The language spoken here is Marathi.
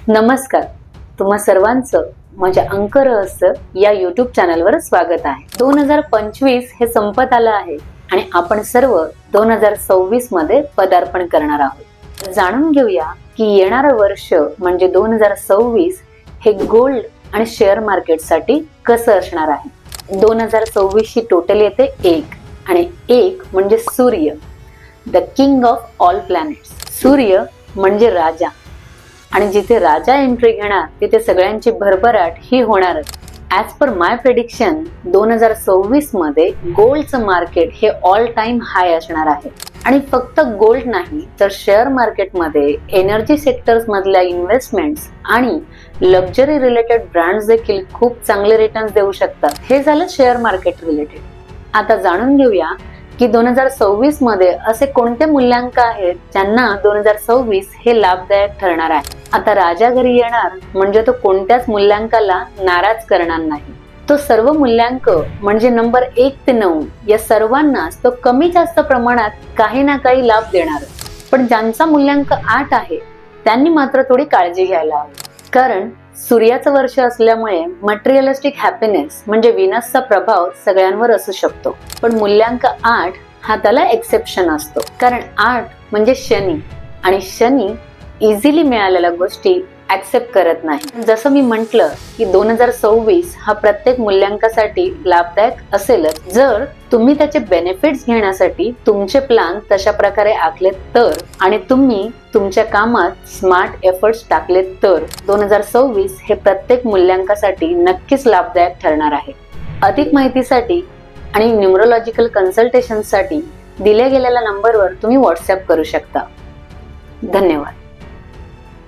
नमस्कार, तुम्हा सर्वांचं माझ्या अंक रहस्य या युट्यूब चॅनलवर स्वागत आहे. 2025 हे संपत आलं आहे आणि आपण सर्व 2026 मध्ये पदार्पण करणार आहोत. जाणून घेऊया की येणारं वर्ष म्हणजे 2026 हे गोल्ड आणि शेअर मार्केटसाठी कसं असणार आहे. 2026 ची टोटल येते 1 आणि 1 म्हणजे सूर्य, the king of all planets. सूर्य म्हणजे राजा आणि जिथे राजा एंट्री घेणार तिथे सगळ्यांची भरभराट ही होणारच. ॲज पर माय प्रेडिक्शन 2026 मध्ये गोल्डचं मार्केट हे ऑल टाइम हाय असणार आहे. आणि फक्त गोल्ड नाही तर शेअर मार्केटमध्ये एनर्जी सेक्टर्स मधल्या इन्व्हेस्टमेंट्स आणि लक्झरी रिलेटेड ब्रँड्स देखील खूप चांगले रिटर्न्स देऊ शकतात. हे झालं शेअर मार्केट रिलेटेड. आता जाणून घेऊया की 2026 मध्ये असे कोणते मूल्यांक आहेत ज्यांना 2026 हे लाभदायक ठरणार आहे. आता राजा घरी येणार म्हणजे तो कोणत्याच मूल्यांकाला नाराज करणार नाही. तो सर्व मूल्यांक म्हणजे नंबर 1 ते 9 या सर्वांनाच तो कमी जास्त प्रमाणात काही ना काही लाभ देणार. पण ज्यांचा मूल्यांक 8 आहे त्यांनी मात्र थोडी काळजी घ्यायला हवी. कारण सूर्याचं वर्ष असल्यामुळे मटेरियलिस्टिक हॅपीनेस म्हणजे विनसचा प्रभाव सगळ्यांवर असू शकतो. पण मूल्यांक 8 हा त्याला एक्सेप्शन असतो. कारण 8 म्हणजे शनी आणि शनी इझिली मिळालेल्या गोष्टी ऍक्सेप्ट करत नाही. जसं मी म्हटलं की 2026 हा प्रत्येक मूल्यांकासाठी लाभदायक असेलच जर तुम्ही त्याचे बेनिफिट्स घेण्यासाठी तुमचे प्लॅन तशा प्रकारे आखलेत तर आणि तुम्ही तुमच्या कामात स्मार्ट एफर्ट्स टाकलेत तर 2026 हे प्रत्येक मूल्यांकासाठी नक्कीच लाभदायक ठरणार आहे. अधिक माहितीसाठी आणि न्यूमरोलॉजिकल कन्सल्टेशनसाठी दिल्या गेलेल्या नंबरवर तुम्ही व्हॉट्सअप करू शकता. धन्यवाद.